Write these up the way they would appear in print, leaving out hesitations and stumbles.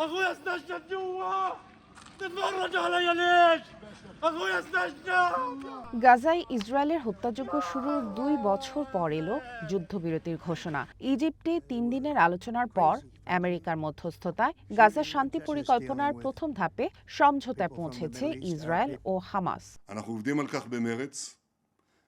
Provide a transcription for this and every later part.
اخويا استشهد جوا تتفرج علي ليش اخويا استشهد গাজায় ইসরায়েলের হত্যাযজ্ঞ শুরুর 2 বছর পর এলো যুদ্ধবিরতির ঘোষণা। ইজিপ্টে 3 দিনের আলোচনার পর আমেরিকার মধ্যস্থতায় গাজার শান্তি পরিকল্পনার প্রথম ধাপে সমঝোতায় পৌঁছেছে ইসরায়েল ও হামাস। אנחנו עובדים על כך במרץ,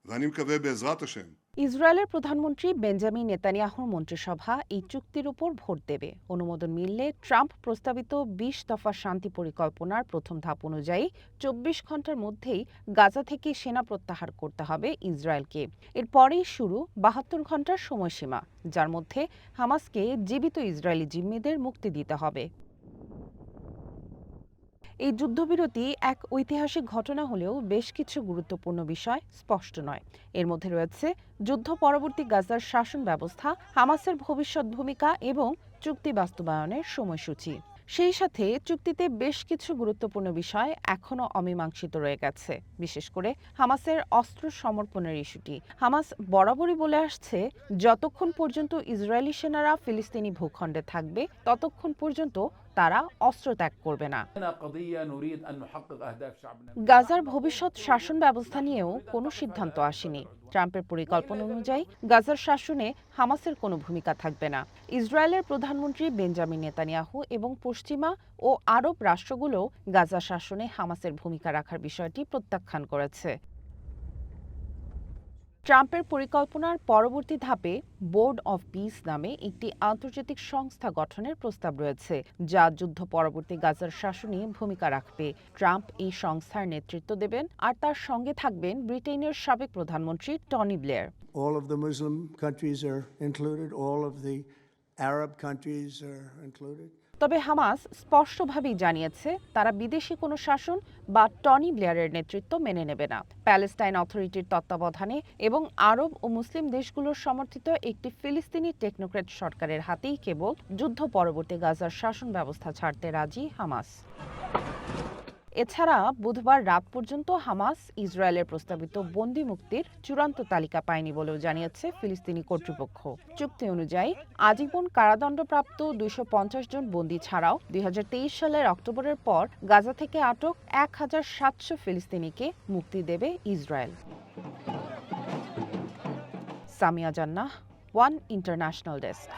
ואני מקווה בעזרת השם ইসরায়েলের প্রধানমন্ত্রী বেঞ্জামিন নেতানিয়াহুর মন্ত্রিসভা এই চুক্তির উপর ভোট দেবে। অনুমোদন মিললে ট্রাম্প প্রস্তাবিত 20 দফা শান্তি পরিকল্পনার প্রথম ধাপ অনুযায়ী 24 ঘন্টার মধ্যেই গাজা থেকে সেনা প্রত্যাহার করতে হবে ইসরায়েলকে। এরপরেই শুরু 72 ঘন্টার সময়সীমা, যার মধ্যে হামাসকে জীবিত ইসরায়েলি জিম্মিদের মুক্তি দিতে হবে। এই যুদ্ধবিরতি এক ঐতিহাসিক ঘটনা হলেও বেশ কিছু গুরুত্বপূর্ণ বিষয় স্পষ্ট নয়। এর মধ্যে রয়েছে যুদ্ধ পরবর্তী গাজার শাসন ব্যবস্থা, হামাসের ভবিষ্যৎ ভূমিকা এবং চুক্তি বাস্তবায়নের সময়সূচি। সেই সাথে চুক্তিতে বেশ কিছু গুরুত্বপূর্ণ বিষয় এখনও অমীমাংসিত রয়ে গেছে, বিশেষ করে হামাসের অস্ত্র সমর্পণের ইস্যুটি। হামাস বরাবরই বলে আসছে, যতক্ষণ পর্যন্ত ইসরায়েলি সেনারা ফিলিস্তিনি ভূখণ্ডে থাকবে ততক্ষণ পর্যন্ত তারা অস্ত্র ত্যাগ করবে না। গাজার ভবিষ্যৎ শাসন ব্যবস্থা নিয়েও কোনো সিদ্ধান্ত আসেনি। ট্রাম্পের পরিকল্পনা অনুযায়ী গাজার শাসনে হামাসের কোনো ভূমিকা থাকবে না। ইসরায়েলের প্রধানমন্ত্রী বেঞ্জামিন নেতানিয়াহু এবং পশ্চিমা ও আরব রাষ্ট্রগুলো গাজা শাসনে হামাসের ভূমিকা রাখার বিষয়টি প্রত্যাখ্যান করেছে। ট্রাম্পের পরিকল্পনার পরবর্তী ধাপে বোর্ড অব পিস নামে একটি আন্তর্জাতিক সংস্থা গঠনের প্রস্তাব রয়েছে, যা যুদ্ধ পরবর্তী গাজার শাসনে ভূমিকা রাখবে। ট্রাম্প এই সংস্থার নেতৃত্ব দেবেন আর তার সঙ্গে থাকবেন ব্রিটেনের সাবেক প্রধানমন্ত্রী Tony Blair. All of the Muslim countries are included, all of the Arab countries are included. তবে হামাস স্পষ্টভাবেই জানিয়েছে তারা বিদেশি কোনো শাসন বা টনি ব্লেয়ারের নেতৃত্ব মেনে নেবে না। প্যালেস্টাইন অথরিটির তত্ত্বাবধানে এবং আরব ও মুসলিম দেশগুলোর সমর্থিত একটি ফিলিস্তিনি টেকনোক্র্যাট সরকারের হাতেই কেবল যুদ্ধ পরবর্তী গাজার শাসন ব্যবস্থা ছাড়তে রাজি হামাস। এছাড়া বুধবার রাত পর্যন্ত হামাস ইসরায়েলের প্রস্তাবিত বন্দী মুক্তির চূড়ান্ত তালিকা পায়নি বলেও জানিয়েছে ফিলিস্তিনি কর্তৃপক্ষ। চুক্তি অনুযায়ী আজীবন কারাদণ্ডপ্রাপ্ত 250 জন বন্দী ছাড়াও 2023 সালের অক্টোবরের পর গাজা থেকে আটক 1700 ফিলিস্তিনিকে মুক্তি দেবে ইসরায়েল। সামিয়া জান্নাহ, ওয়ান ইন্টারন্যাশনাল ডেস্ক।